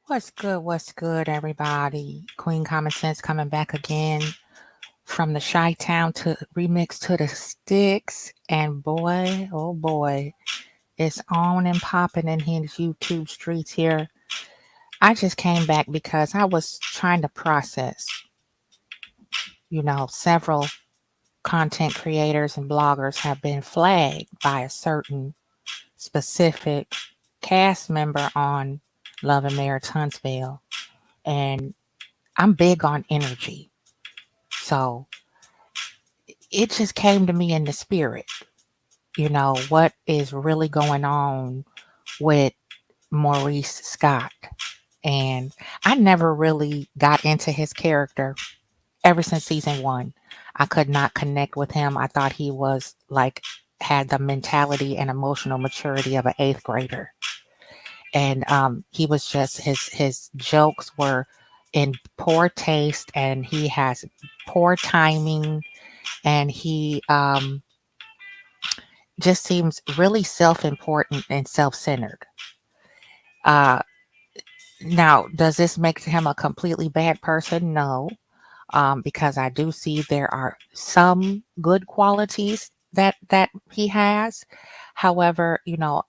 What's good, everybody? Queen Common Sense coming back again from the Chi Town to remix to the sticks. And boy, oh boy, it's on and popping in his YouTube streets here. I just came back because I was trying to process, several content creators and bloggers have been flagged by a certain specific cast member on Love and Marriage Huntsville. And I'm big on energy. So it just came to me in the spirit, what is really going on with Maurice Scott. And I never really got into his character ever since season one. I could not connect with him. I thought he was like, had the mentality and emotional maturity of an eighth grader. And he was just, his jokes were in poor taste, and he has poor timing, and he just seems really self-important and self-centered. Uh, Now, does this make him a completely bad person? No, because I do see there are some good qualities that he has. However,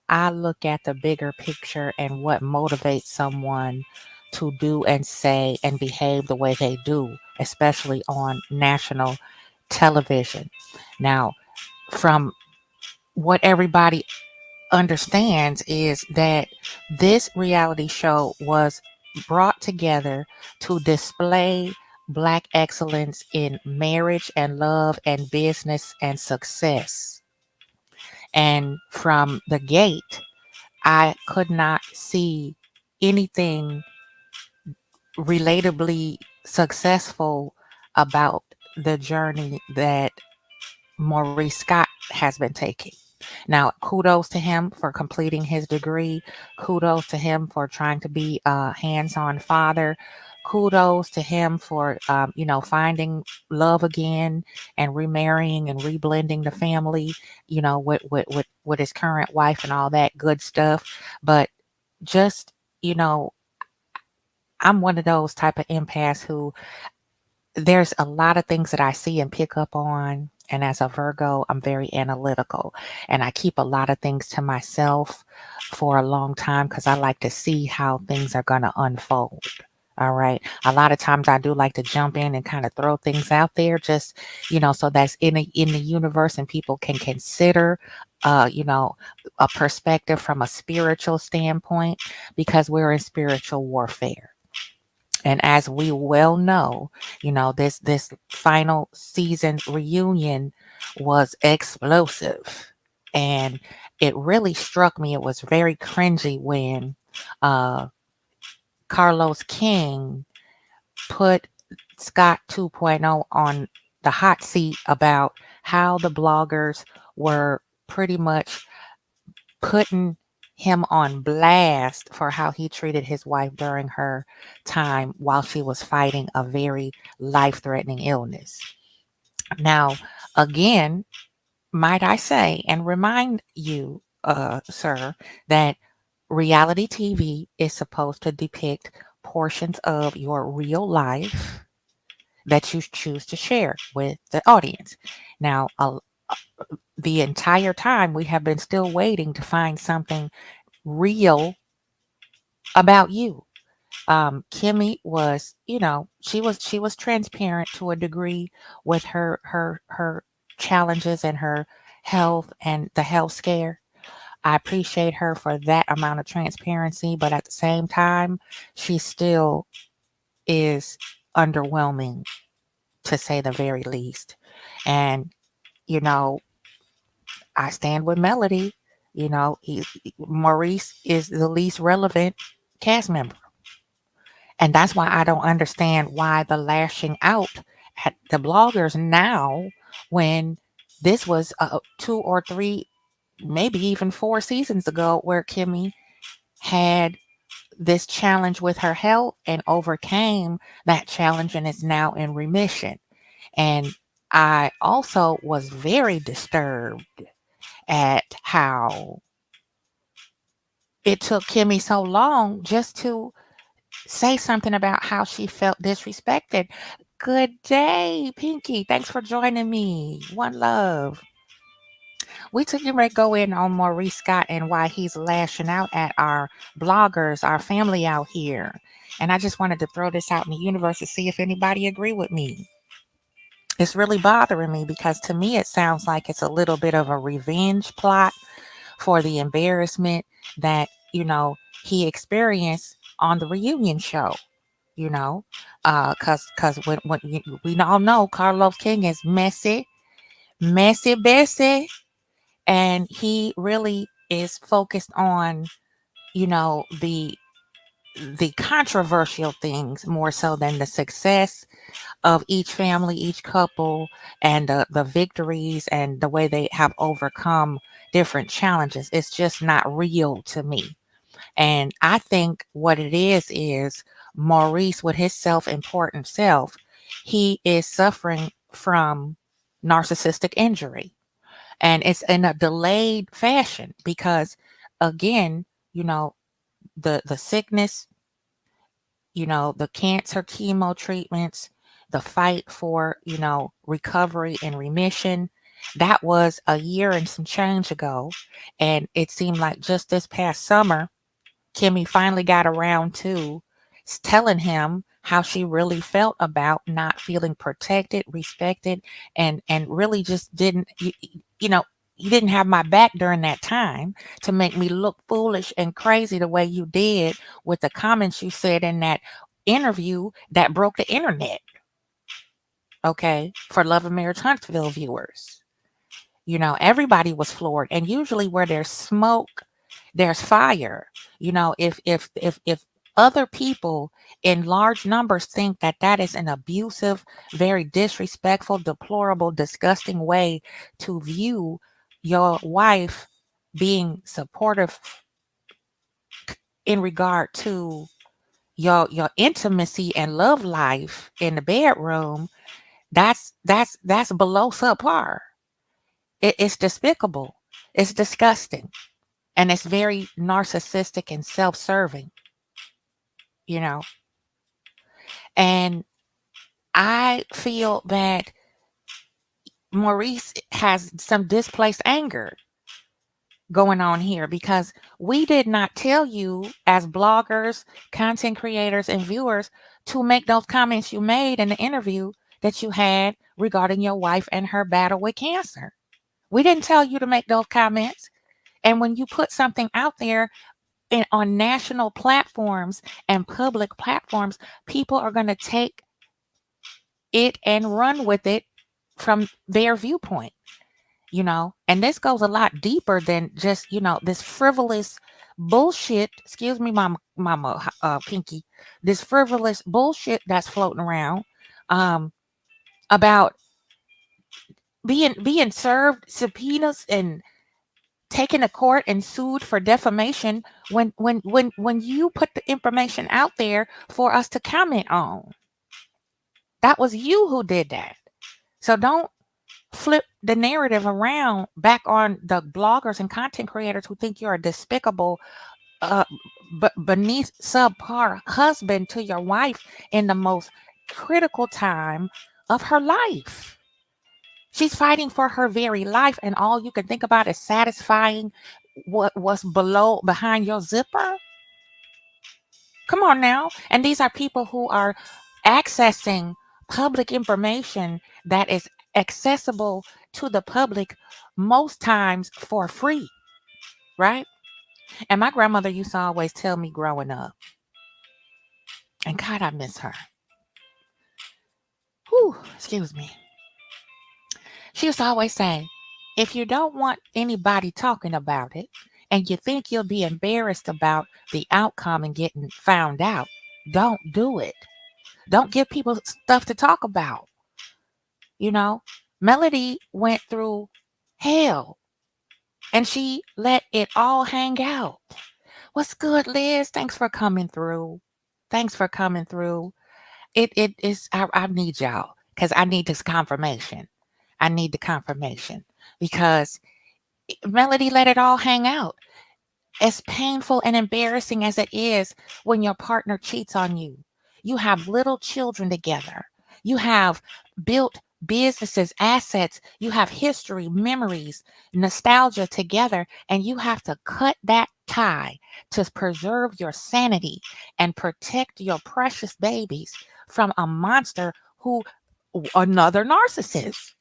I look at the bigger picture and what motivates someone to do and say and behave the way they do, especially on national television. Now, from what everybody understands is that this reality show was brought together to display Black excellence in marriage and love and business and success. And from the gate, I could not see anything relatably successful about the journey that Maurice Scott has been taking. Now, kudos to him for completing his degree. Kudos to him for trying to be a hands-on father. Kudos to him for, finding love again and remarrying and reblending the family, with his current wife and all that good stuff. But just, you know, I'm one of those type of empaths who there's a lot of things that I see and pick up on. And as a Virgo, I'm very analytical, and I keep a lot of things to myself for a long time because I like to see how things are going to unfold. All right. A lot of times I do like to jump in and kind of throw things out there just, so that's in the universe and people can consider, uh, you know, a perspective from a spiritual standpoint because we're in spiritual warfare. And as we well know, this final season reunion was explosive. And it really struck me. It was very cringy when uh, Carlos King put Scott 2.0 on the hot seat about how the bloggers were pretty much putting him on blast for how he treated his wife during her time while she was fighting a very life threatening illness. Now, again, might I say and remind you, sir, that reality TV is supposed to depict portions of your real life that you choose to share with the audience. Now, the entire time we have been still waiting to find something real about you. Kimmy was, she was transparent to a degree with her challenges and her health and the health scare. I appreciate her for that amount of transparency, but at the same time, she still is underwhelming to say the very least. And you know, I stand with Melody. Maurice is the least relevant cast member. And that's why I don't understand why the lashing out at the bloggers now when this was 2 or 3, maybe even 4 seasons ago, where Kimmy had this challenge with her health and overcame that challenge and is now in remission. And I also was very disturbed at how it took Kimmy so long just to say something about how she felt disrespected. Good day, Pinky. Thanks for joining me. One love. We took you to go in on Maurice Scott and why he's lashing out at our bloggers, our family out here. And I just wanted to throw this out in the universe to see if anybody agree with me. It's really bothering me because to me it sounds like it's a little bit of a revenge plot for the embarrassment that, he experienced on the reunion show. Because we all know Carlos King is messy, messy, Bessie, and he really is focused on, the controversial things more so than the success of each family, each couple, and the victories and the way they have overcome different challenges. It's just not real to me. And I think what it is Maurice, with his self important self, he is suffering from narcissistic injury. And it's in a delayed fashion because, again, the sickness, the cancer chemo treatments, the fight for, recovery and remission. That was a year and some change ago. And it seemed like just this past summer, Kimmy finally got around to telling him how she really felt about not feeling protected, respected, and really just didn't you know you didn't have my back during that time to make me look foolish and crazy the way you did with the comments you said in that interview that broke the internet. Okay, for Love and Marriage Huntsville viewers. Everybody was floored. And usually where there's smoke, there's fire. If other people in large numbers think that that is an abusive, very disrespectful, deplorable, disgusting way to view your wife being supportive in regard to your intimacy and love life in the bedroom, that's below subpar. It's despicable. It's disgusting. And it's very narcissistic and self-serving, you know. And I feel that Maurice has some displaced anger going on here because we did not tell you as bloggers, content creators, and viewers to make those comments you made in the interview that you had regarding your wife and her battle with cancer. We didn't tell you to make those comments. And when you put something out there on national platforms and public platforms, people are going to take it and run with it from their viewpoint, and this goes a lot deeper than just, this frivolous bullshit. Excuse me, mama, Pinky, this frivolous bullshit that's floating around, about being served subpoenas and taken to court and sued for defamation when you put the information out there for us to comment on. That was you who did that. So don't flip the narrative around back on the bloggers and content creators who think you're a despicable, uh, beneath subpar husband to your wife in the most critical time of her life. She's fighting for her very life, and all you can think about is satisfying what was behind your zipper. Come on now. And these are people who are accessing public information that is accessible to the public most times for free, right? And my grandmother used to always tell me growing up, and God, I miss her. Whew, excuse me. She used to always say, if you don't want anybody talking about it and you think you'll be embarrassed about the outcome and getting found out, don't do it. Don't give people stuff to talk about. Melody went through hell and she let it all hang out. What's good, Liz? Thanks for coming through. Thanks for coming through. It is, I need y'all because I need this confirmation. I need the confirmation because Melody let it all hang out. As painful and embarrassing as it is when your partner cheats on you, you have little children together. You have built businesses, assets, you have history, memories, nostalgia together, and you have to cut that tie to preserve your sanity and protect your precious babies from a monster who, another narcissist.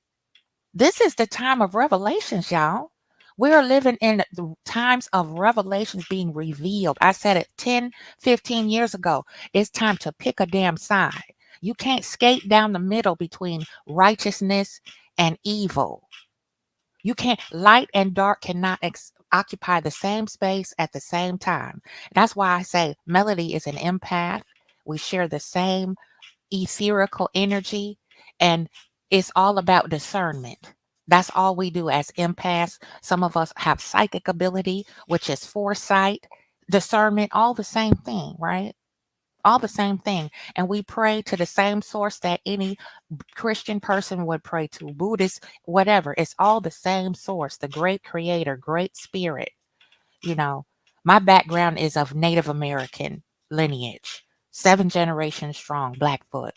This is the time of revelations, y'all. We're living in the times of revelations being revealed. I said it 10, 15 years ago. It's time to pick a damn side. You can't skate down the middle between righteousness and evil. You can't, light and dark cannot occupy the same space at the same time. That's why I say Melody is an empath. We share the same etherical energy, and it's all about discernment. That's all we do as empaths. Some of us have psychic ability, which is foresight, discernment, all the same thing, right? All the same thing. And we pray to the same source that any Christian person would pray to, Buddhist, whatever. It's all the same source, the great creator, great spirit. You know, my background is of Native American lineage, 7 generations strong, Blackfoot.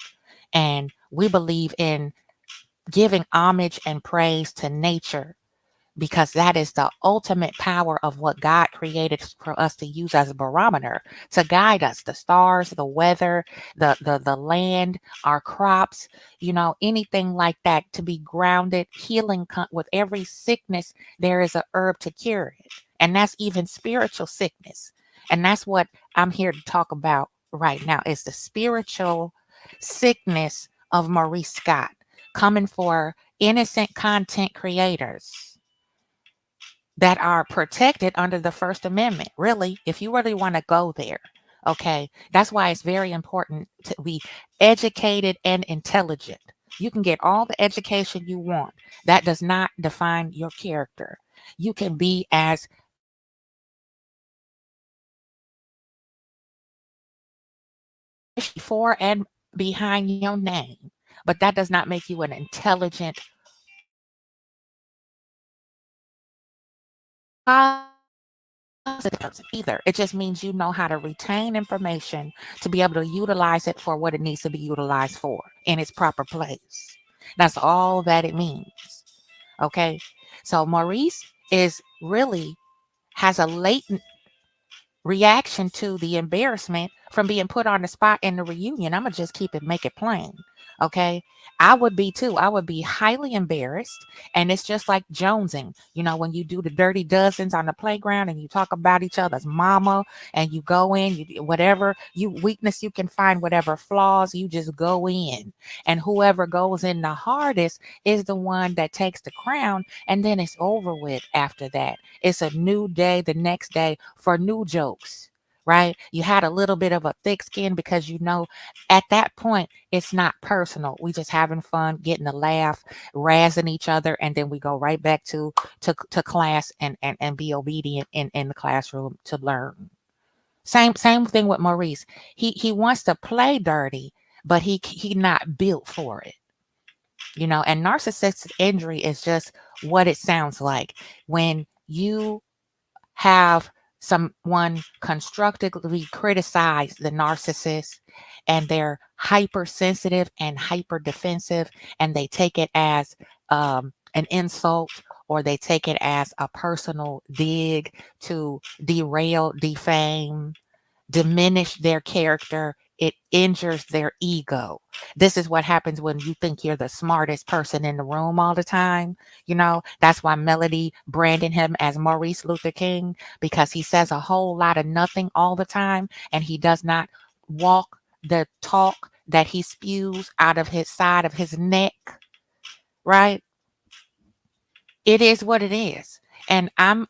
And we believe in giving homage and praise to nature because that is the ultimate power of what God created for us to use as a barometer to guide us. The stars, the weather, the land, our crops, anything like that, to be grounded, healing with every sickness. There is a herb to cure it, and that's even spiritual sickness. And that's what I'm here to talk about right now, is the spiritual sickness of Maurice Scott, coming for innocent content creators that are protected under the First Amendment. Really, if you really want to go there, okay, that's why it's very important to be educated and intelligent. You can get all the education you want. That does not define your character. You can be as before and behind your name, but that does not make you an intelligent either. It just means you know how to retain information to be able to utilize it for what it needs to be utilized for in its proper place. That's all that it means. Okay. So Maurice is really has a latent reaction to the embarrassment from being put on the spot in the reunion. I'm gonna just make it plain. Okay. I would be too. I would be highly embarrassed. And it's just like jonesing, when you do the dirty dozens on the playground and you talk about each other's mama and you go in, you whatever you weakness you can find, whatever flaws, you just go in. And whoever goes in the hardest is the one that takes the crown, and then it's over with after that. It's a new day the next day for new jokes, right? You had a little bit of a thick skin because at that point it's not personal. We just having fun, getting a laugh, razzing each other, and then we go right back to class and be obedient in the classroom to learn. Same thing with Maurice. He wants to play dirty, but he not built for it. And narcissistic injury is just what it sounds like when you have someone constructively criticize the narcissist, and they're hypersensitive and hyper defensive, and they take it as an insult, or they take it as a personal dig to derail, defame, diminish their character. It injures their ego. This is what happens when you think you're the smartest person in the room all the time. That's why Melody branded him as Maurice Luther King, because he says a whole lot of nothing all the time, and he does not walk the talk that he spews out of his side of his neck, right? It is what it is. And I'm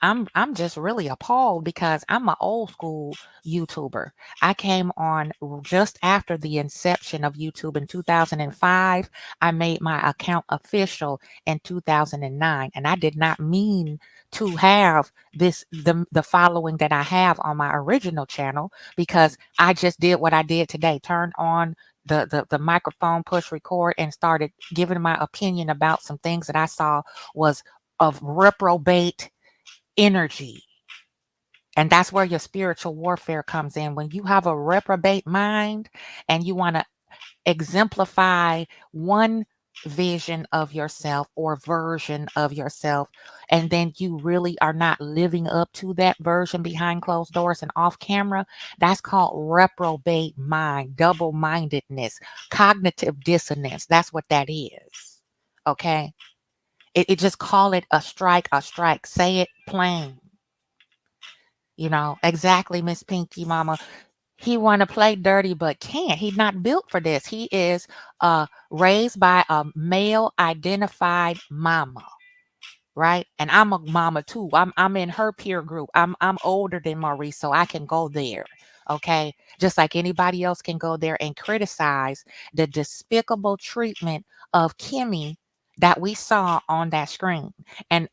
just really appalled because I'm an old school YouTuber. I came on just after the inception of YouTube in 2005. I made my account official in 2009, and I did not mean to have the following that I have on my original channel, because I just did what I did today. Turned on the microphone, push record, and started giving my opinion about some things that I saw was of reprobate energy. And that's where your spiritual warfare comes in. When you have a reprobate mind and you want to exemplify one vision of yourself or version of yourself, and then you really are not living up to that version behind closed doors and off camera, that's called reprobate mind, double mindedness, cognitive dissonance. That's what that is. Okay. It just call it a strike, a strike. Say it plain. Exactly, Miss Pinky Mama. He want to play dirty but can't. He's not built for this. He is raised by a male identified mama, right? And I'm a mama too. I'm in her peer group. I'm older than Maurice, so I can go there. Okay. Just like anybody else can go there and criticize the despicable treatment of Kimmy that we saw on that screen. And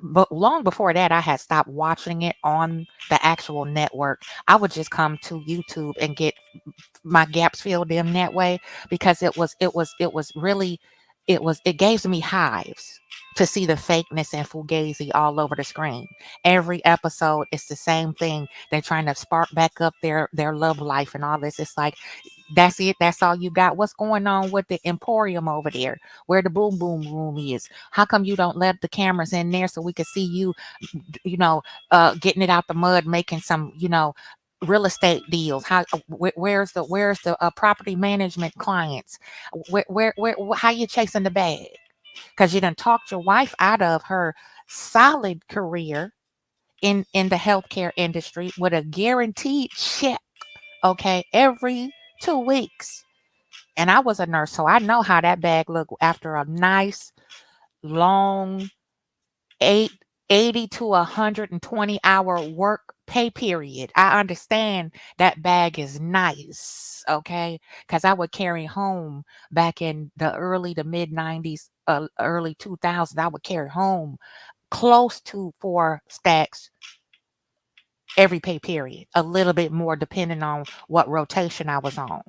but long before that, I had stopped watching it on the actual network. I would just come to YouTube and get my gaps filled in that way, because it was really, it gave me hives to see the fakeness and fugazi all over the screen. Every episode it's the same thing. They're trying to spark back up their love life and all this. It's like, that's it, that's all you got. What's going on with the emporium over there where the boom boom room is? How come you don't let the cameras in there so we can see you, you know getting it out the mud, making some, real estate deals? Where's the property management clients? How you chasing the bag? Because you done talked your wife out of her solid career in the healthcare industry with a guaranteed check, okay, every 2 weeks. And I was a nurse, so I know how that bag looked after a nice long eight 80 to 120-hour work pay period. I understand that bag is nice, okay? Because I would carry home back in the early to mid 90s, early 2000s. I would carry home close to 4 stacks every pay period, a little bit more depending on what rotation I was on.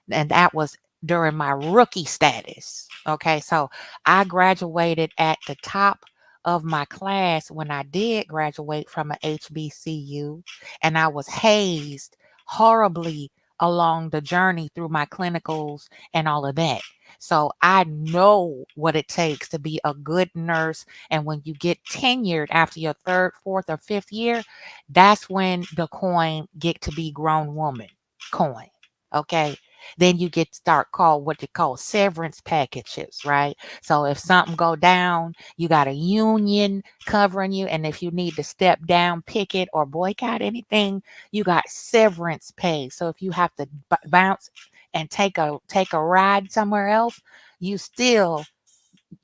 And that was during my rookie status. Okay, so I graduated at the top of my class when I did graduate from a HBCU, and I was hazed horribly along the journey through my clinicals and all of that. So I know what it takes to be a good nurse. And when you get tenured after your third, fourth, or fifth year, that's when the coin get to be grown woman coin. Okay. Then you get to start called what they call severance packages, right? So if something go down, you got a union covering you, and if you need to step down, picket, or boycott anything, you got severance pay. So if you have to bounce and take a ride somewhere else, you still,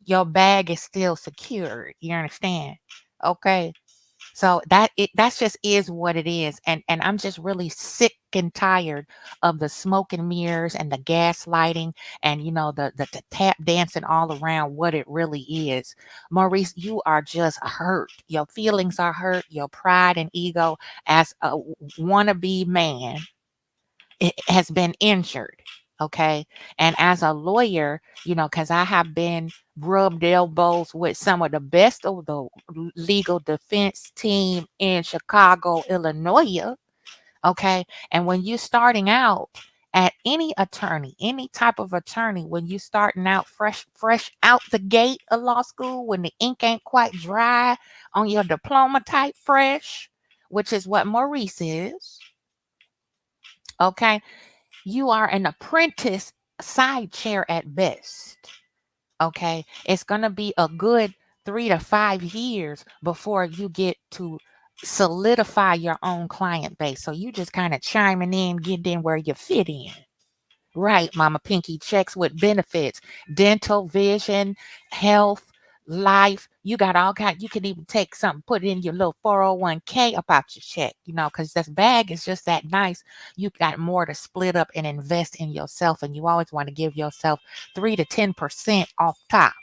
your bag is still secured. You understand? Okay. So that's just is what it is. And I'm just really sick and tired of the smoke and mirrors and the gaslighting and the tap dancing all around what it really is. Maurice, you are just hurt. Your feelings are hurt. Your pride and ego as a wannabe man, it has been injured. Okay. And as a lawyer, because I have been rubbed elbows with some of the best of the legal defense team in Chicago, Illinois. Okay. And when you're starting out at any attorney, any type of attorney, when you starting out fresh out the gate of law school, when the ink ain't quite dry on your diploma type fresh, which is what Maurice is. Okay. You are an apprentice side chair at best. Okay. It's going to be a good 3 to 5 years before you get to solidify your own client base. So you just kind of chiming in, getting in where you fit in. Right, Mama Pinky, checks with benefits, dental, vision, health, life. You got all kind. You can even take something, put it in your little 401k about your check, because this bag is just that nice. You got more to split up and invest in yourself. And you always want to give yourself 3 to 10% off top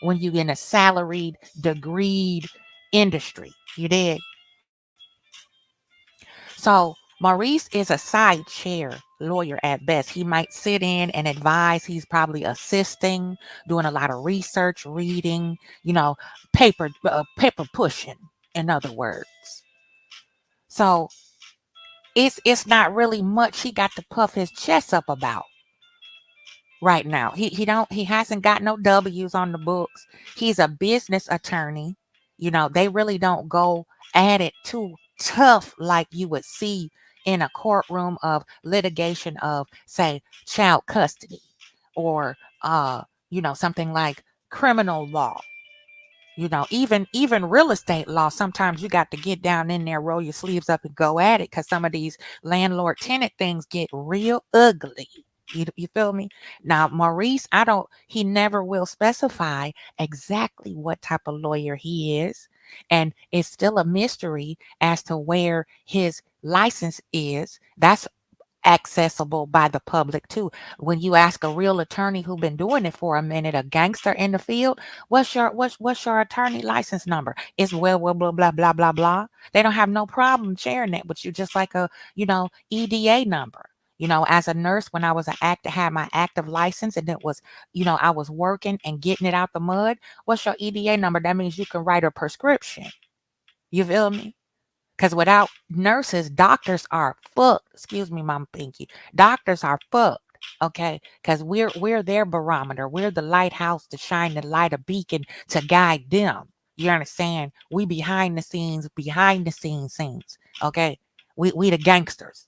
when you in a salaried, degreed industry. You did. So Maurice is a side chair lawyer at best. He might sit in and advise. He's probably assisting, doing a lot of research, reading, paper pushing, in other words. So it's not really much he got to puff his chest up about right now. He hasn't got no W's on the books. He's a business attorney. They really don't go at it too tough like you would see in a courtroom of litigation of, say, child custody, or something like criminal law. Even real estate law, sometimes you got to get down in there, roll your sleeves up and go at it, because some of these landlord tenant things get real ugly. You feel me? Now, Maurice, he never will specify exactly what type of lawyer he is. And it's still a mystery as to where his license is. That's accessible by the public too. When you ask a real attorney who been doing it for a minute, a gangster in the field, what's your attorney license number? It's blah blah blah blah blah blah. They don't have no problem sharing that with you, just like a EDA number. As a nurse, when I was had my active license, and it was, I was working and getting it out the mud. What's your EDA number? That means you can write a prescription. You feel me? Because without nurses, doctors are fucked. Excuse me, Mama Pinky. Doctors are fucked. Okay, because we're their barometer. We're the lighthouse to shine the light, a beacon to guide them. You understand? We behind the scenes. Okay, we the gangsters.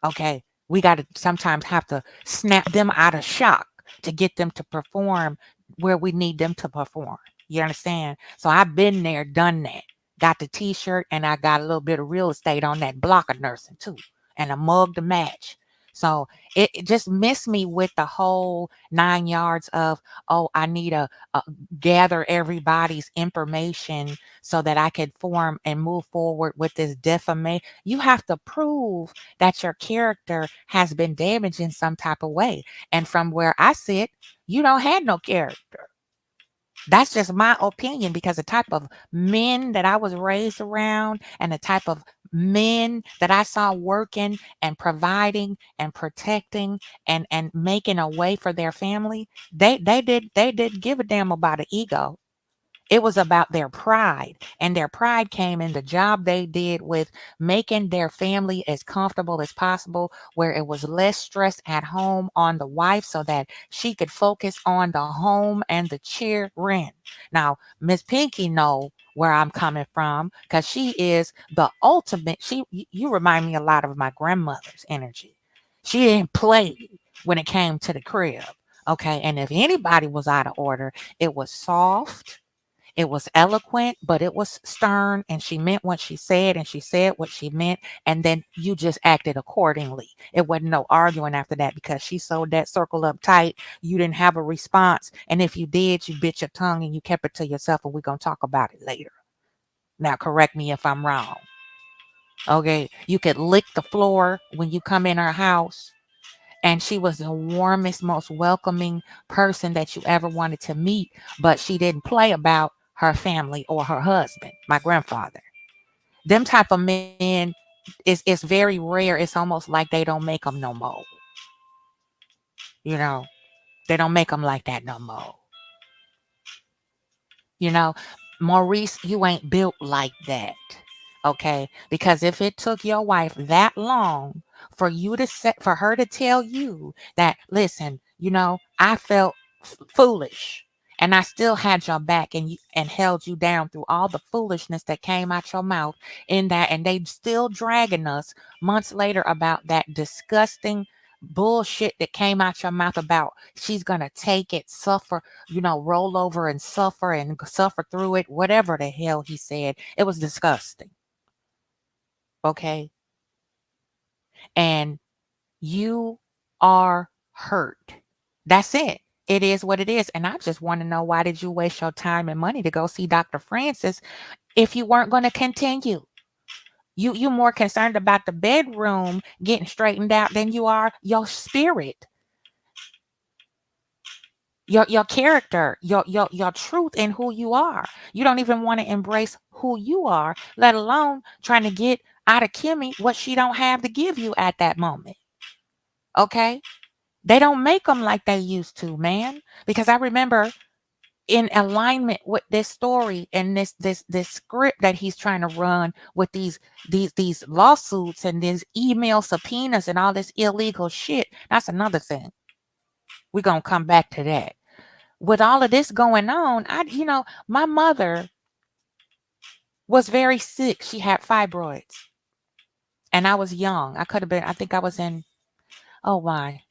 Okay, we got to sometimes have to snap them out of shock to get them to perform where we need them to perform. You understand? So I've been there, done that. Got the t-shirt, and I got a little bit of real estate on that block of nursing too, and a mug to match. So it just missed me with the whole 9 yards of, oh, I need a gather everybody's information so that I could form and move forward with this defamation. You have to prove that your character has been damaged in some type of way. And from where I sit, you don't have no character. That's just my opinion, because the type of men that I was raised around, and the type of men that I saw working and providing and protecting and making a way for their family, they did give a damn about an ego. It was about their pride, and their pride came in the job they did with making their family as comfortable as possible, where it was less stress at home on the wife so that she could focus on the home and the cheering. Now, Miss Pinky know where I'm coming from, because she is the ultimate. You remind me a lot of my grandmother's energy. She didn't play when it came to the crib. Okay, and if anybody was out of order, it was soft, it was eloquent, but it was stern, and she meant what she said, and she said what she meant, and then you just acted accordingly. It wasn't no arguing after that, because she sewed that circle up tight. You didn't have a response, and if you did, you bit your tongue and you kept it to yourself, and we're going to talk about it later. Now, correct me if I'm wrong. Okay, you could lick the floor when you come in her house, and she was the warmest, most welcoming person that you ever wanted to meet, but she didn't play about her family or her husband, my grandfather. Them type of men is very rare. It's almost like they don't make them no more. You know, they don't make them like that no more. You know, Maurice, you ain't built like that. Okay? Because if it took your wife that long for her to tell you that, listen, I felt foolish, and I still had your back, and held you down through all the foolishness that came out your mouth in that, and they still dragging us months later about that disgusting bullshit that came out your mouth about she's gonna take it, suffer, roll over and suffer through it, whatever the hell he said. It was disgusting. Okay. And you are hurt. That's it. It is what it is. And I just want to know, why did you waste your time and money to go see Dr. Francis if you weren't going to continue? You more concerned about the bedroom getting straightened out than you are your spirit, your character, your truth and who you are. You don't even want to embrace who you are, let alone trying to get out of Kimmy what she don't have to give you at that moment. Okay? They don't make them like they used to, man. Because I remember in alignment with this story and this script that he's trying to run with these lawsuits and these email subpoenas and all this illegal shit. That's another thing. We're gonna come back to that. With all of this going on, my mother was very sick. She had fibroids. And I was young. I could have been, I think I was in, oh my,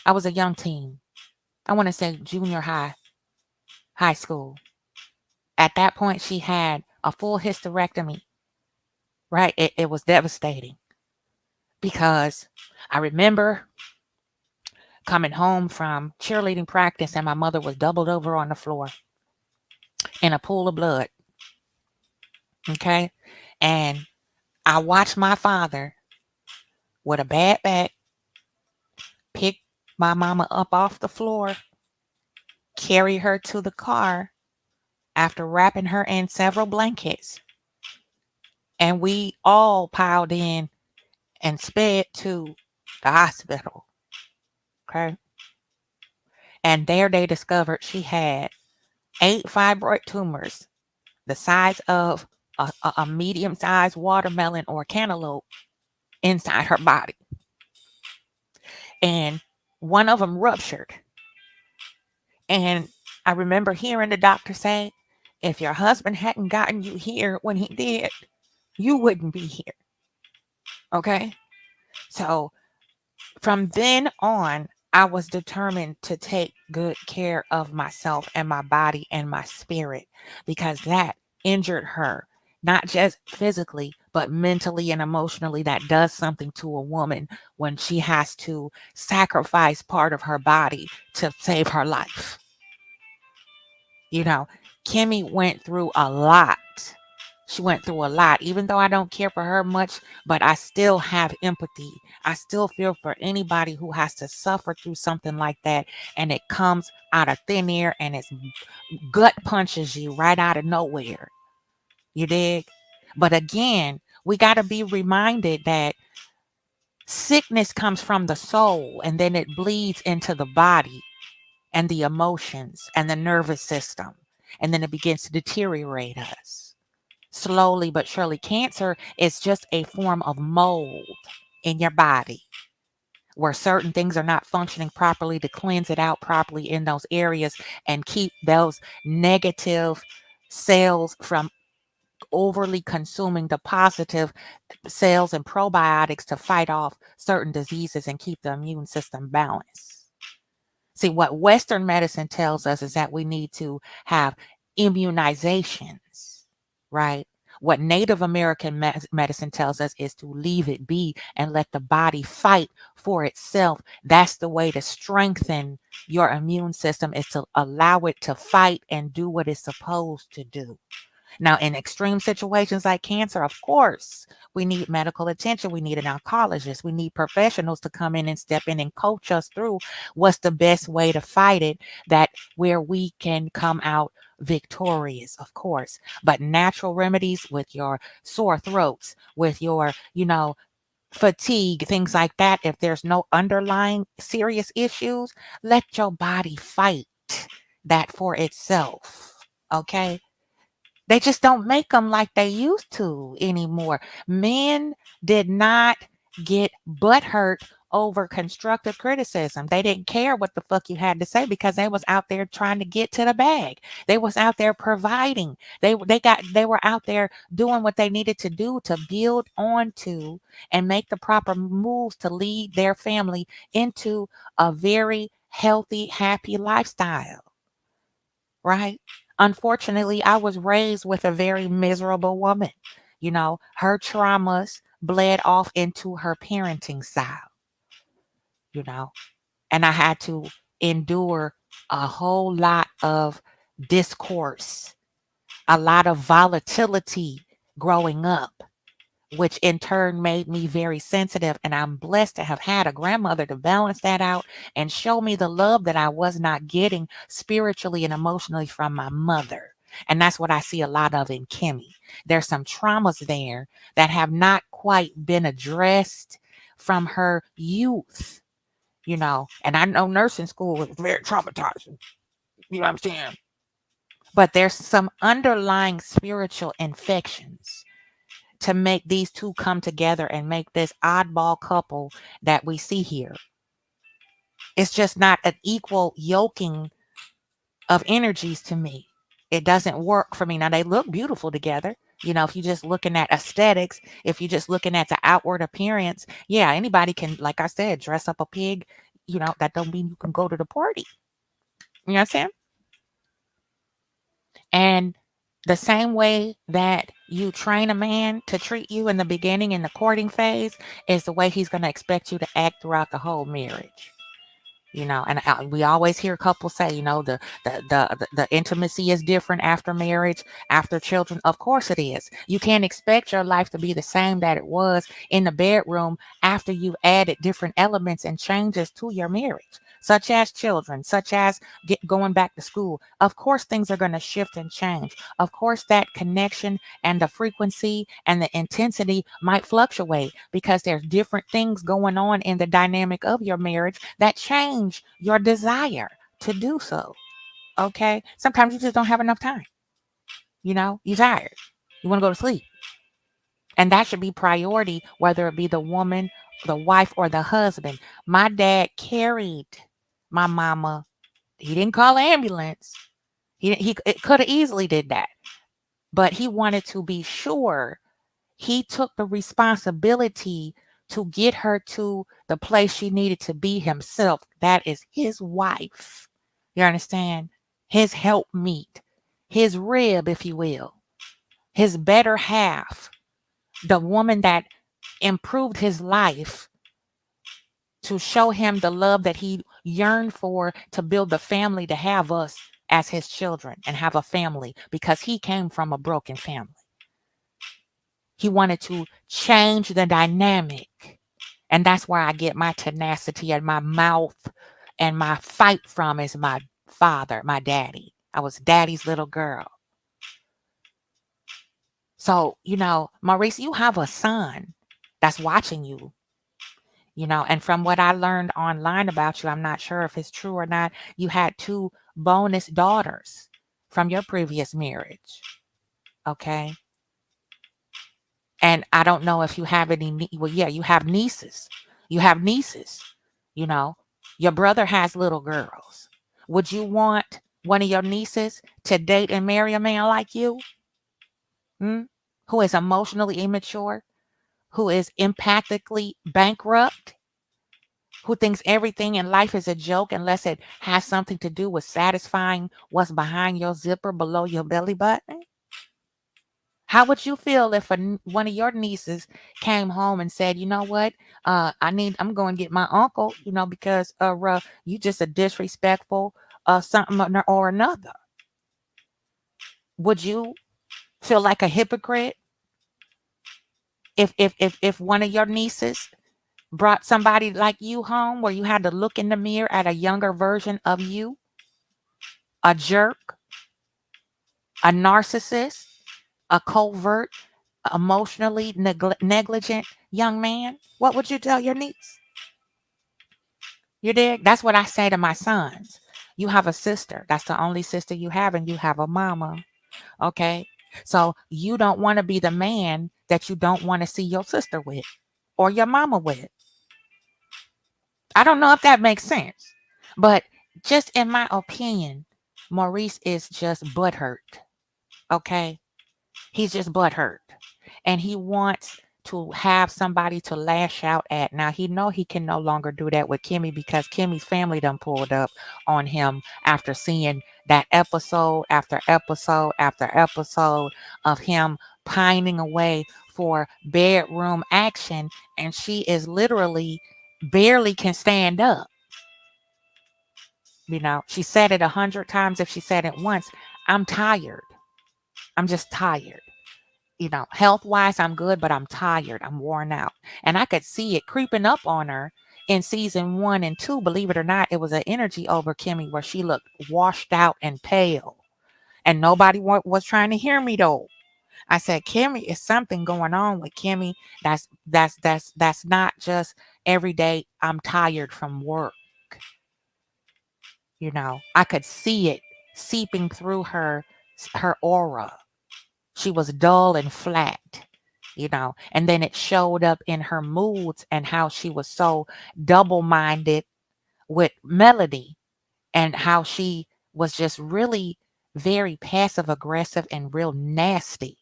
I was a young teen. I want to say junior high school. At that point, she had a full hysterectomy, right? It was devastating because I remember coming home from cheerleading practice and my mother was doubled over on the floor in a pool of blood. Okay. And I watched my father with a bad back pick my mama up off the floor, carry her to the car after wrapping her in several blankets. And we all piled in and sped to the hospital. Okay. And there they discovered she had 8 fibroid tumors the size of a medium-sized watermelon or cantaloupe inside her body. And one of them ruptured. And I remember hearing the doctor say, if your husband hadn't gotten you here when he did, you wouldn't be here. Okay? So from then on, I was determined to take good care of myself and my body and my spirit because that injured her, not just physically, but mentally and emotionally. That does something to a woman when she has to sacrifice part of her body to save her life. Kimmy went through a lot. She went through a lot, even though I don't care for her much, but I still have empathy. I still feel for anybody who has to suffer through something like that and it comes out of thin air and its gut punches you right out of nowhere. You dig? But again, we got to be reminded that sickness comes from the soul and then it bleeds into the body and the emotions and the nervous system. And then it begins to deteriorate us. Slowly but surely. Cancer is just a form of mold in your body where certain things are not functioning properly to cleanse it out properly in those areas and keep those negative cells from overly consuming the positive cells and probiotics to fight off certain diseases and keep the immune system balanced. See, what Western medicine tells us is that we need to have immunizations, right? What Native American medicine tells us is to leave it be and let the body fight for itself. That's the way to strengthen your immune system, is to allow it to fight and do what it's supposed to do. Now, in extreme situations like cancer, of course, we need medical attention. We need an oncologist. We need professionals to come in and step in and coach us through what's the best way to fight it, that where we can come out victorious, of course. But natural remedies with your sore throats, with your, fatigue, things like that, if there's no underlying serious issues, let your body fight that for itself. Okay? They just don't make them like they used to anymore. Men did not get butthurt over constructive criticism. They didn't care what the fuck you had to say because they was out there trying to get to the bag. They was out there providing. They were out there doing what they needed to do to build onto and make the proper moves to lead their family into a very healthy, happy lifestyle. Right? Unfortunately, I was raised with a very miserable woman. Her traumas bled off into her parenting style, you know, and I had to endure a whole lot of discourse, a lot of volatility growing up, which in turn made me very sensitive. And I'm blessed to have had a grandmother to balance that out and show me the love that I was not getting spiritually and emotionally from my mother. And that's what I see a lot of in Kimmy. There's some traumas there that have not quite been addressed from her youth, And I know nursing school was very traumatizing. You know what I'm saying? But there's some underlying spiritual infections to make these two come together and make this oddball couple that we see here. It's just not an equal yoking of energies to me. It doesn't work for me. Now they look beautiful together. If you're just looking at aesthetics, if you're just looking at the outward appearance, yeah, anybody can, like I said, dress up a pig. That don't mean you can go to the party. You know what I'm saying? And the same way that you train a man to treat you in the beginning in the courting phase is the way he's going to expect you to act throughout the whole marriage. And we always hear couples say, the intimacy is different after marriage, after children. Of course it is. You can't expect your life to be the same that it was in the bedroom after you've added different elements and changes to your marriage, such as children, such as going back to school. Of course, things are going to shift and change. Of course, that connection and the frequency and the intensity might fluctuate because there's different things going on in the dynamic of your marriage that change your desire to do so. Okay. Sometimes you just don't have enough time. You're tired. You want to go to sleep. And that should be priority, whether it be the woman, the wife, or the husband. My dad carried my mama. He didn't call an ambulance. He could have easily did that. But he wanted to be sure he took the responsibility to get her to the place she needed to be himself. That is his wife. You understand? His helpmeet, his rib, if you will, his better half, the woman that improved his life to show him the love that he yearned for, to build the family, to have us as his children and have a family, because he came from a broken family. He wanted to change the dynamic. And that's where I get my tenacity and my mouth and my fight from is my father, my daddy. I was daddy's little girl. So, Maurice, you have a son that's watching you, and from what I learned online about you, I'm not sure if it's true or not. You had two bonus daughters from your previous marriage. Okay. And I don't know if you have any, well, yeah, you have nieces. You have nieces, you know. Your brother has little girls. Would you want one of your nieces to date and marry a man like you? Hmm? Who is emotionally immature? Who is empathically bankrupt? Who thinks everything in life is a joke unless it has something to do with satisfying what's behind your zipper below your belly button? How would you feel if one of your nieces came home and said, "You know what? I'm going to get my uncle, because you just a disrespectful something or another." Would you feel like a hypocrite if one of your nieces brought somebody like you home, where you had to look in the mirror at a younger version of you, a jerk, a narcissist, a covert, emotionally negligent young man? What would you tell your niece? You dig? That's what I say to my sons. You have a sister. That's the only sister you have, and you have a mama. Okay. So you don't want to be the man that you don't want to see your sister with or your mama with. I don't know if that makes sense, but just in my opinion, Maurice is just butthurt. Okay. He's just butthurt. And he wants to have somebody to lash out at. Now he know he can no longer do that with Kimmy, because Kimmy's family done pulled up on him after seeing that episode after episode after episode of him pining away for bedroom action, and she is literally barely can stand up. She said it 100 times. If she said it once, I'm tired. I'm just tired. Health wise, I'm good, but I'm tired. I'm worn out. And I could see it creeping up on her in season 1 and 2. Believe it or not, it was an energy over Kimmy where she looked washed out and pale. And nobody was trying to hear me though. I said, Kimmy, is something going on with Kimmy. That's not just every day. I'm tired from work. I could see it seeping through her her aura. She was dull and flat, and then it showed up in her moods and how she was so double minded with Melody, and how she was just really very passive aggressive and real nasty.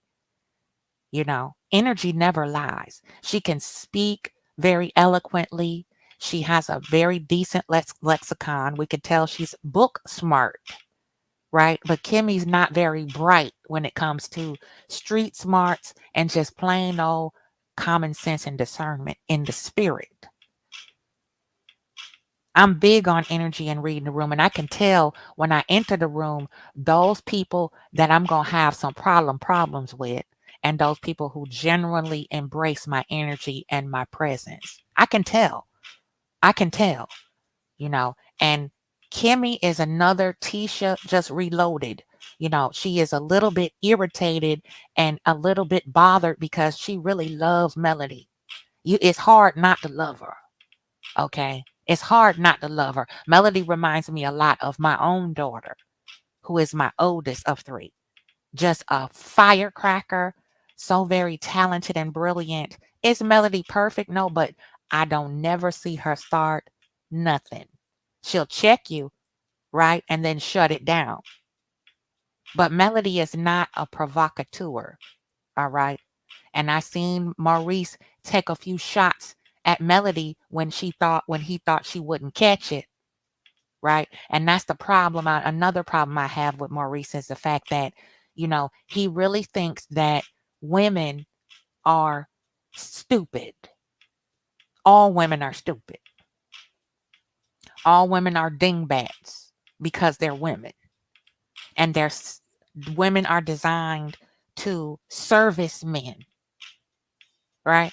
Energy never lies. She can speak very eloquently. She has a very decent lexicon. We could tell she's book smart, right? But Kimmy's not very bright when it comes to street smarts and just plain old common sense and discernment in the spirit. I'm big on energy and reading the room, and I can tell when I enter the room those people that I'm going to have some problems with, and those people who genuinely embrace my energy and my presence. I can tell. I can tell, and Kimmy is another Tisha just reloaded. She is a little bit irritated and a little bit bothered because she really loves Melody. It's hard not to love her. Okay. It's hard not to love her. Melody reminds me a lot of my own daughter, who is my oldest of three. Just a firecracker, so very talented and brilliant. Is Melody perfect? No, but I don't never see her start nothing. She'll check you, right? And then shut it down. But Melody is not a provocateur, all right? And I seen Maurice take a few shots at Melody when he thought she wouldn't catch it, right? And that's the problem. Another problem I have with Maurice is the fact that, he really thinks that women are stupid. All women are stupid. All women are dingbats because they're women. And women are designed to service men, right?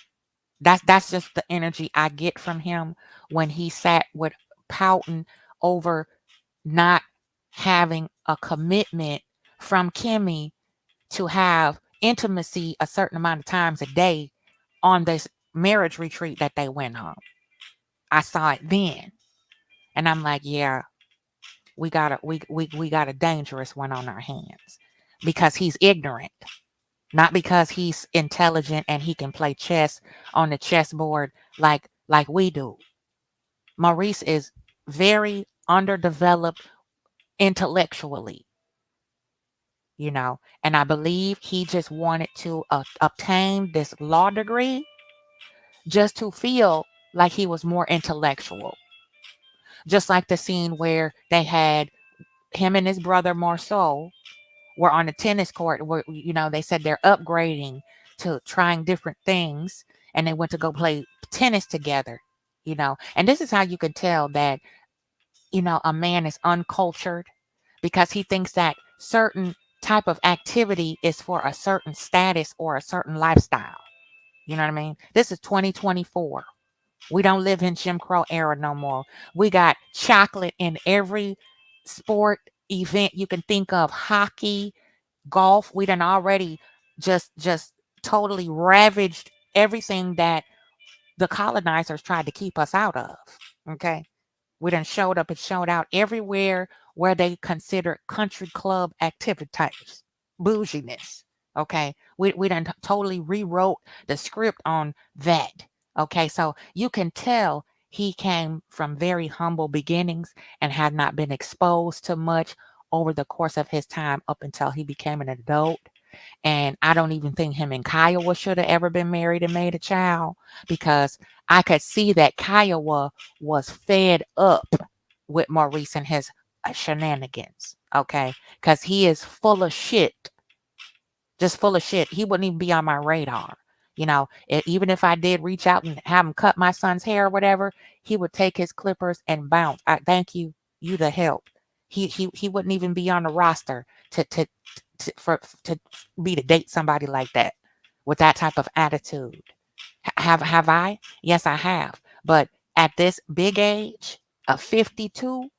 That's just the energy I get from him when he sat with pouting over not having a commitment from Kimmy to have intimacy a certain amount of times a day on this marriage retreat that they went on. I saw it then. And I'm like, yeah, we got a dangerous one on our hands because he's ignorant. Not because he's intelligent and he can play chess on the chessboard like we do. Maurice is very underdeveloped intellectually, and I believe he just wanted to obtain this law degree just to feel like he was more intellectual. Just like the scene where they had him and his brother Marceau were on a tennis court where, they said they're upgrading to trying different things, and they went to go play tennis together, and this is how you can tell that, a man is uncultured, because he thinks that certain type of activity is for a certain status or a certain lifestyle. You know what I mean? This is 2024. We don't live in Jim Crow era no more. We got chocolate in every sport event you can think of. Hockey, golf. We done already just totally ravaged everything that the colonizers tried to keep us out of. Okay. We done showed up and showed out everywhere where they considered country club activities, bouginess. Okay. We done totally rewrote the script on that. Okay. So you can tell he came from very humble beginnings and had not been exposed to much over the course of his time up until he became an adult. And I don't even think him and Kiowa should have ever been married and made a child, because I could see that Kiowa was fed up with Maurice and his shenanigans. Okay. Because he is full of shit. Just full of shit. He wouldn't even be on my radar. Even if I did reach out and have him cut my son's hair or whatever, he would take his clippers and bounce. I thank you the help. He wouldn't even be on the roster to be to date somebody like that with that type of attitude. Have I? Yes, I have. But at this big age of 52,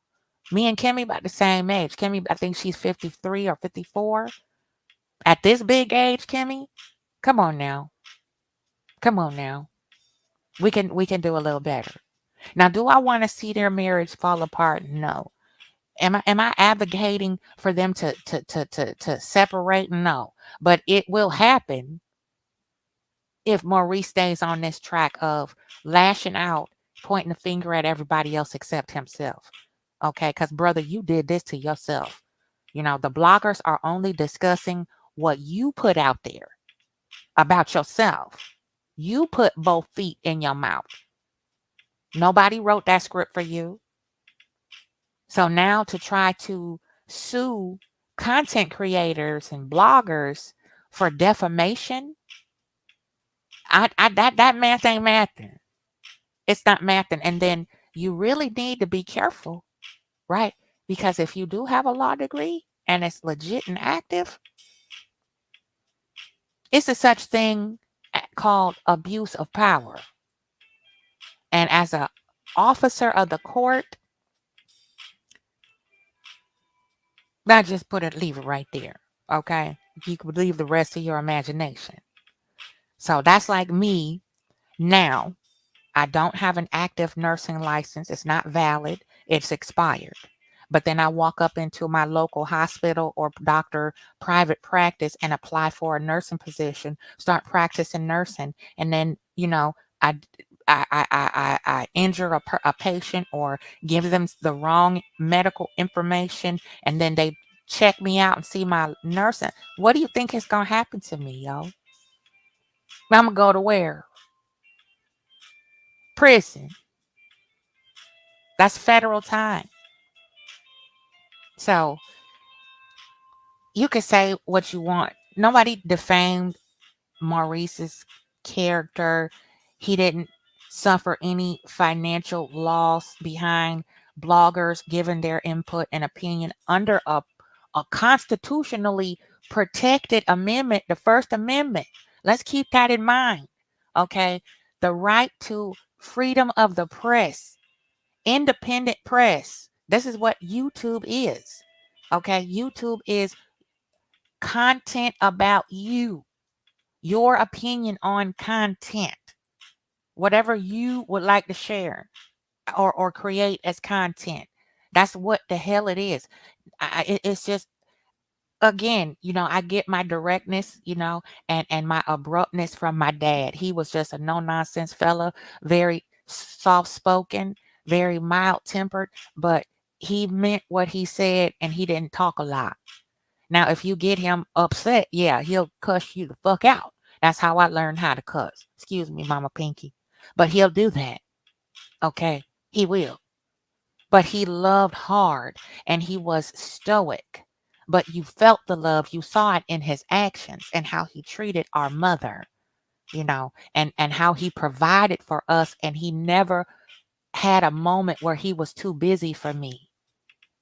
me and Kimmy about the same age. Kimmy, I think she's 53 or 54. At this big age, Kimmy, come on now. Come on now. We can do a little better. Now, do I want to see their marriage fall apart? No. Am I advocating for them to separate? No. But it will happen if Maurice stays on this track of lashing out, pointing the finger at everybody else except himself. Okay, because brother, you did this to yourself. The bloggers are only discussing what you put out there about yourself. You put both feet in your mouth. Nobody wrote that script for you. So now to try to sue content creators and bloggers for defamation, that math ain't mathing. It's not mathing. And then you really need to be careful, right? Because if you do have a law degree and it's legit and active, it's a such thing called abuse of power. And as a officer of the court, I just leave it right there. Okay. You could leave the rest to your imagination. So that's like me now. I don't have an active nursing license. It's not valid. It's expired. But then I walk up into my local hospital or doctor private practice and apply for a nursing position, start practicing nursing. And then, I I injure a patient or give them the wrong medical information, and then they check me out and see my nursing. What do you think is going to happen to me, yo? I'm going to go to where? Prison. That's federal time. So you can say what you want. Nobody defamed Maurice's character. He didn't suffer any financial loss behind bloggers giving their input and opinion under a constitutionally protected amendment, the First Amendment. Let's keep that in mind. Okay. The right to freedom of the press, independent press. This is what YouTube is. Okay. YouTube is content about you, your opinion on content, whatever you would like to share or create as content. That's what the hell it is. It's just, again, I get my directness, and my abruptness from my dad. He was just a no nonsense fella, very soft spoken, very mild tempered, but he meant what he said and he didn't talk a lot. Now, if you get him upset, yeah, he'll cuss you the fuck out. That's how I learned how to cuss. Excuse me, Mama Pinky. But he'll do that. Okay, he will. But he loved hard and he was stoic. But you felt the love. You saw it in his actions and how he treated our mother, and how he provided for us. And he never had a moment where he was too busy for me.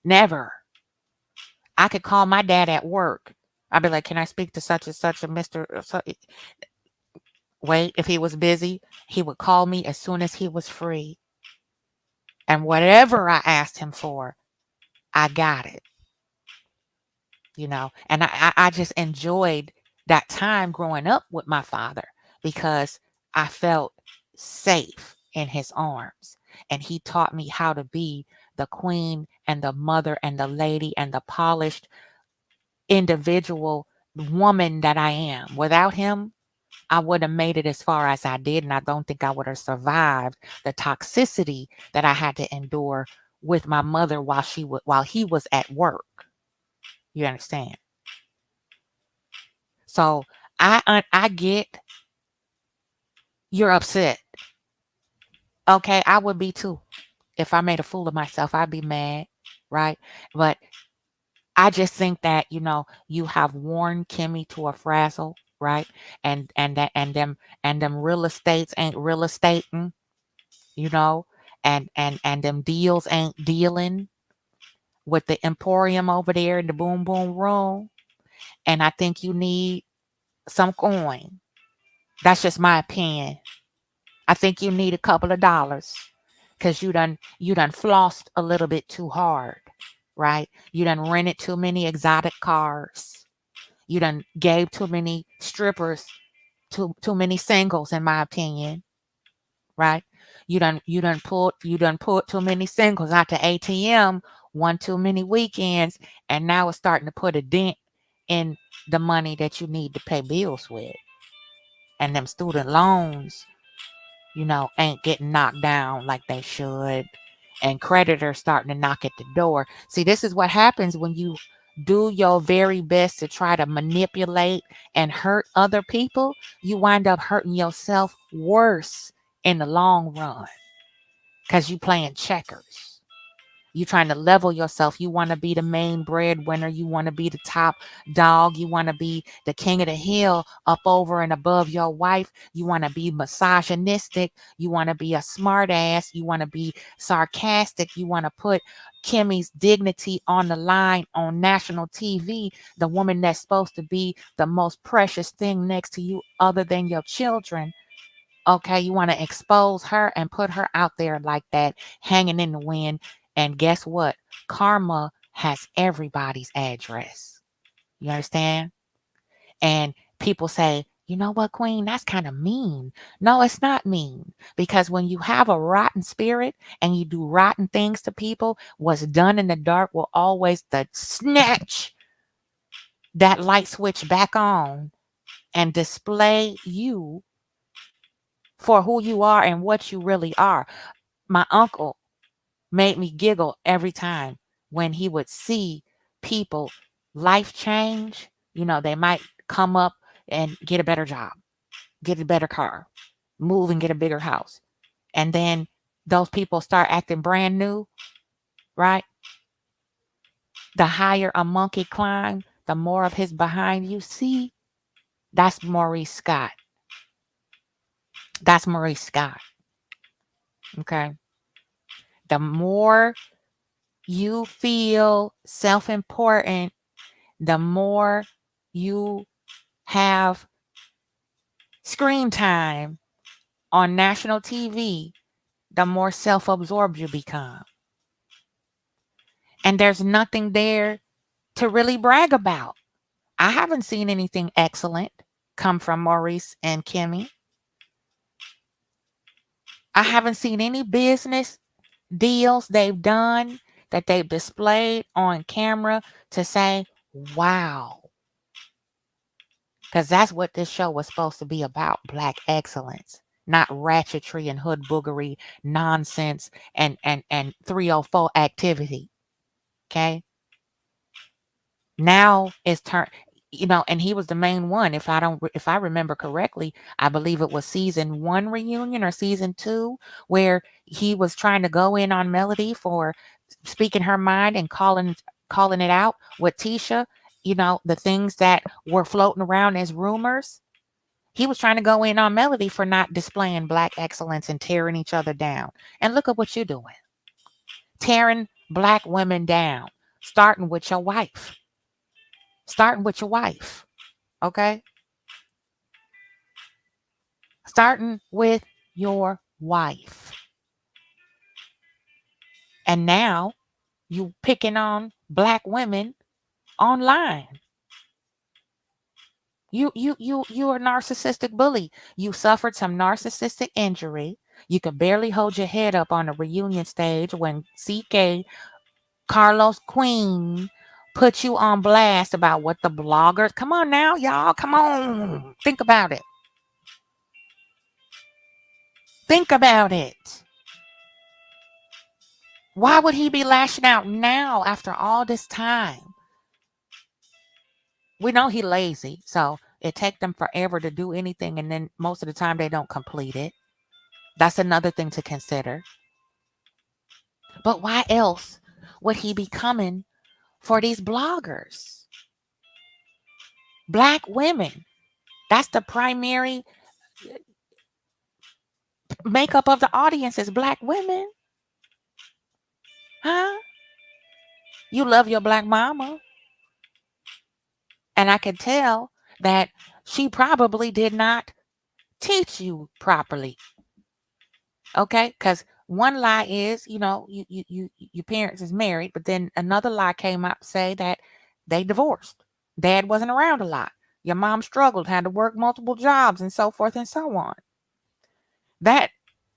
Never. I could call my dad at work. I'd be like, can I speak to such and such a Mr. Wait, if he was busy, he would call me as soon as he was free. And whatever I asked him for, I got it. And I just enjoyed that time growing up with my father because I felt safe in his arms. And he taught me how to be the queen and the mother and the lady and the polished individual woman that I am. Without him, I would have made it as far as I did, and I don't think I would have survived the toxicity that I had to endure with my mother while he was at work. You understand? So I get you're upset. Okay, I would be too. If I made a fool of myself, I'd be mad, right? But I just think that you have worn Kimmy to a frazzle, right? And them real estates ain't real estating, you know, and them deals ain't dealing with the emporium over there in the boom boom room. And I think you need some coin. That's just my opinion. I think you need a couple of dollars because you done flossed a little bit too hard, right? You done rented too many exotic cars. You done gave too many strippers, too many singles, in my opinion, right? You done pulled too many singles out the ATM one too many weekends, and now it's starting to put a dent in the money that you need to pay bills with. And them student loans, ain't getting knocked down like they should. And creditors starting to knock at the door. See, this is what happens when you do your very best to try to manipulate and hurt other people. You wind up hurting yourself worse in the long run because you playing checkers. You trying to level yourself. You want to be the main breadwinner. You want to be the top dog. You want to be the king of the hill up over and above your wife. You want to be misogynistic. You want to be a smart ass. You want to be sarcastic. You want to put Kimmy's dignity on the line on national TV, the woman that's supposed to be the most precious thing next to you other than your children. Okay, you want to expose her and put her out there like that, hanging in the wind. And guess what? Karma has everybody's address. You understand? And people say, you know what, Queen, that's kind of mean. No, it's not mean. Because when you have a rotten spirit and you do rotten things to people, what's done in the dark will always snatch that light switch back on and display you for who you are and what you really are. My uncle made me giggle every time when he would see people life change. They might come up and get a better job, get a better car, move and get a bigger house. And then those people start acting brand new, right? The higher a monkey climb, the more of his behind you see. That's Maurice Scott. That's Maurice Scott. Okay. The more you feel self-important, the more you have screen time on national TV, the more self-absorbed you become. And there's nothing there to really brag about. I haven't seen anything excellent come from Maurice and Kimmy. I haven't seen any business deals they've done that they've displayed on camera to say, wow. Because that's what this show was supposed to be about, Black excellence, not ratchetry and hood boogery nonsense and 304 activity. Okay. Now it's turn, and he was the main one. If I remember correctly, I believe it was season 1 reunion or season 2, where he was trying to go in on Melody for speaking her mind and calling it out with Tisha, the things that were floating around as rumors. He was trying to go in on Melody for not displaying Black excellence and tearing each other down. And look at what you're doing. Tearing Black women down, starting with your wife. Okay? Starting with your wife. And now you picking on Black women online. You're a narcissistic bully. You suffered some narcissistic injury. You could barely hold your head up on a reunion stage when CK Carlos Queen put you on blast about what the bloggers. Come on now, y'all. Come on. Think about it. Think about it. Why would he be lashing out now after all this time? We know he lazy, so it take them forever to do anything, and then most of the time they don't complete it. That's another thing to consider. But why else would he be coming for these bloggers? Black women. That's the primary makeup of the audience is Black women. Huh? You love your Black mama. And I can tell that she probably did not teach you properly. Okay? Because one lie is, your parents is married, but then another lie came out to say that they divorced. Dad wasn't around a lot. Your mom struggled, had to work multiple jobs, and so forth and so on. That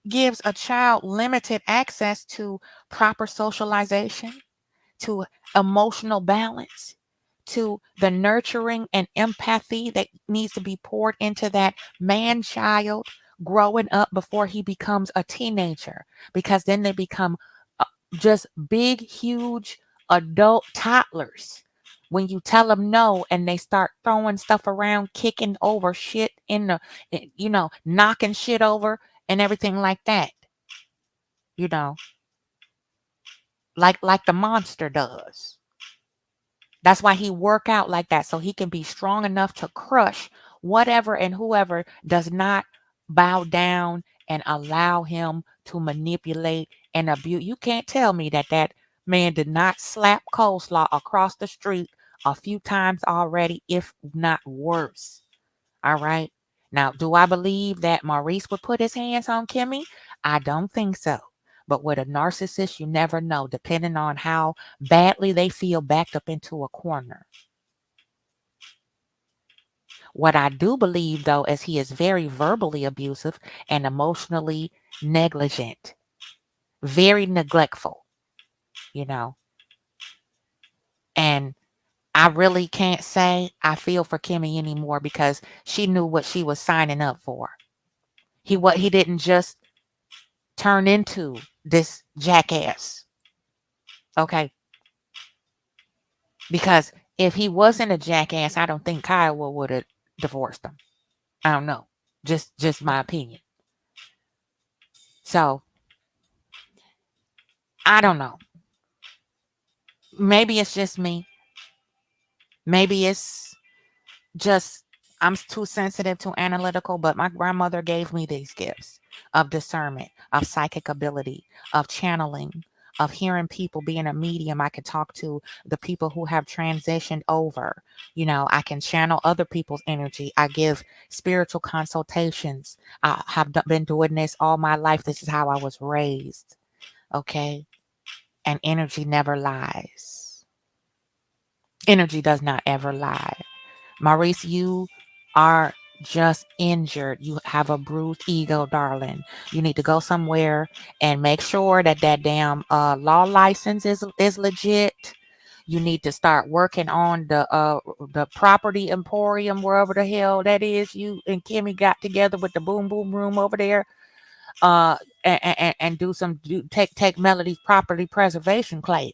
gives a child limited access to proper socialization, to emotional balance, to the nurturing and empathy that needs to be poured into that man child growing up before he becomes a teenager, because then they become just big, huge adult toddlers. When you tell them no and they start throwing stuff around, kicking over shit in the, knocking shit over and everything like that, you know, like the monster does. That's why he work out like that, so he can be strong enough to crush whatever and whoever does not bow down and allow him to manipulate and abuse. You can't tell me that that man did not slap coleslaw across the street a few times already, if not worse. All right. Now, do I believe that Maurice would put his hands on Kimmy? I don't think so. But with a narcissist, you never know, depending on how badly they feel backed up into a corner. What I do believe, though, is he is very verbally abusive and emotionally negligent, very neglectful, you know. And I really can't say I feel for Kimmy anymore, because she knew what she was signing up for. He didn't just turn into this jackass. Okay. Because if he wasn't a jackass, I don't think Kyle would have divorced him. I don't know. Just my opinion. So I don't know. Maybe it's just me. Maybe it's just I'm too sensitive, too analytical, but my grandmother gave me these gifts of discernment, of psychic ability, of channeling, of hearing people, being a medium. I can talk to the people who have transitioned over. I can channel other people's energy. I give spiritual consultations. I have been doing this all my life. This is how I was raised. Okay. And energy never lies. Energy does not ever lie. Maurice, you are just injured. You have a bruised ego, darling. You need to go somewhere and make sure that that damn law license is legit. You need to start working on the property emporium, wherever the hell that is. You and Kimmy got together with the boom boom room over there. And take Melody's property preservation class.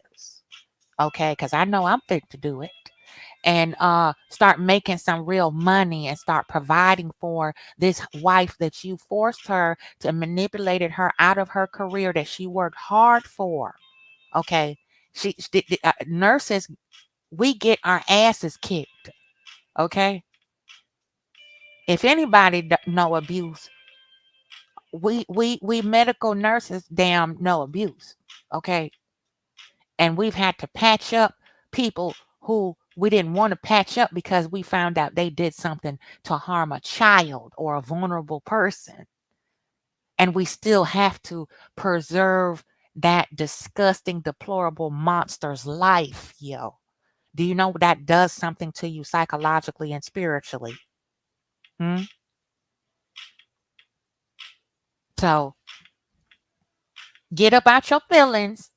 Okay, because I know I'm fit to do it. And start making some real money and start providing for this wife that you forced her to manipulated her out of her career that she worked hard for. Okay. Nurses, we get our asses kicked. Okay. If anybody know abuse, we medical nurses damn know abuse. Okay. And we've had to patch up people who we didn't want to patch up because we found out they did something to harm a child or a vulnerable person. And we still have to preserve that disgusting, deplorable monster's life, yo. Do you know that does something to you psychologically and spiritually? Hmm? So get up out your feelings,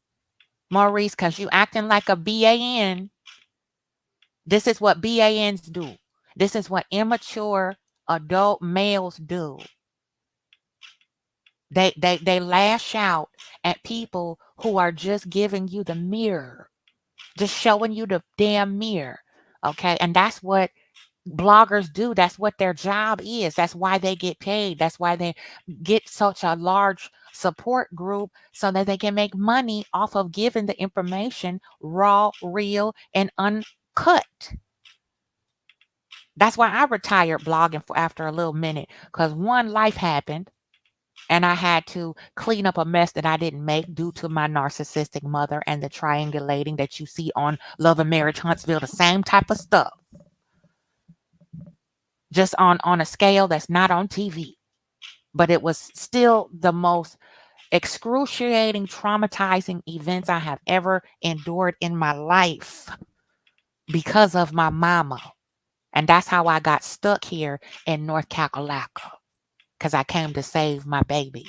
Maurice, because you acting like a BAN. This is what BANs do. This is what immature adult males do. They lash out at people who are just giving you the mirror, just showing you the damn mirror. Okay. And that's what bloggers do. That's what their job is. That's why they get paid. That's why they get such a large support group, so that they can make money off of giving the information raw, real, and uncut. That's why I retired blogging for after a little minute, because one, life happened and I had to clean up a mess that I didn't make due to my narcissistic mother and the triangulating that you see on Love and Marriage Huntsville, the same type of stuff, just on a scale that's not on TV. But it was still the most excruciating, traumatizing events I have ever endured in my life because of my mama. And that's how I got stuck here in North Carolina, because I came to save my baby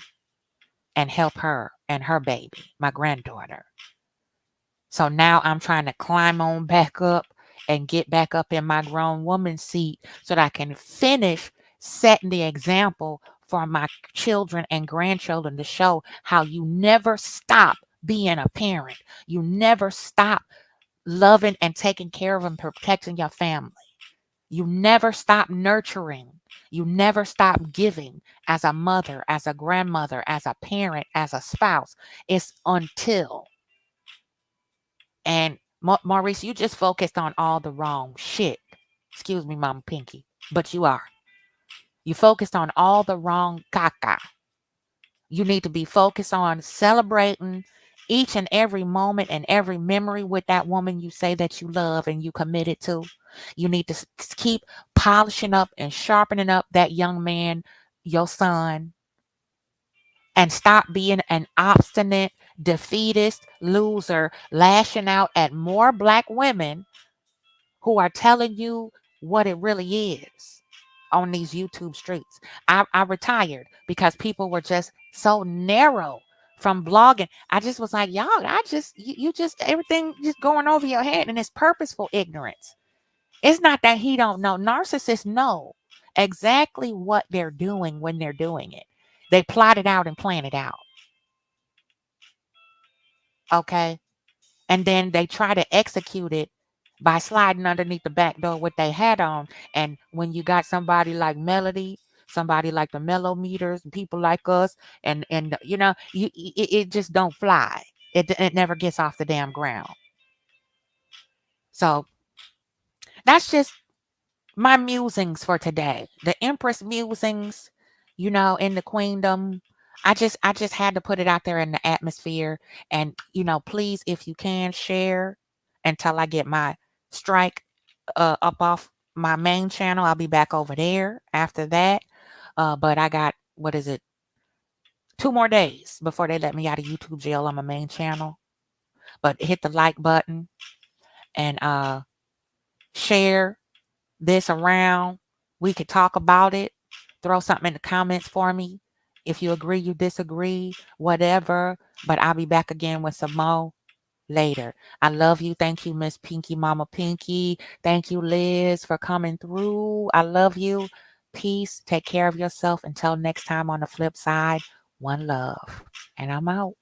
and help her and her baby, my granddaughter. So now I'm trying to climb on back up and get back up in my grown woman seat so that I can finish setting the example for my children and grandchildren to show how you never stop being a parent. You never stop loving and taking care of and protecting your family. You never stop nurturing. You never stop giving as a mother, as a grandmother, as a parent, as a spouse. It's until. And Maurice, you just focused on all the wrong shit. Excuse me, Mama Pinky, but you are. You focused on all the wrong caca. You need to be focused on celebrating each and every moment and every memory with that woman you say that you love and you committed to. You need to keep polishing up and sharpening up that young man, your son, and stop being an obstinate, defeatist loser, lashing out at more black women who are telling you what it really is on these YouTube streets. I retired because people were just so narrow from blogging. I just was like, y'all, you just everything just going over your head, and it's purposeful ignorance. It's not that he don't know. Narcissists know exactly what they're doing when they're doing it. They plot it out and plan it out. Okay. And then they try to execute it by sliding underneath the back door with their hat on. And when you got somebody like Melody, somebody like the Mellow Meters, and people like us, and it just don't fly. It never gets off the damn ground. So that's just my musings for today. The Empress musings, in the queendom. I just had to put it out there in the atmosphere. And please, if you can, share until I get my strike up off my main channel. I'll be back over there after that. But I got, what is it, 2 more days before they let me out of YouTube jail on my main channel. But hit the like button and share this around. We could talk about it. Throw something in the comments for me. If you agree, you disagree, whatever. But I'll be back again with some more later. I love you. Thank you, Miss Pinky, Mama Pinky. Thank you, Liz, for coming through. I love you. Peace. Take care of yourself. Until next time on the flip side, one love. And I'm out.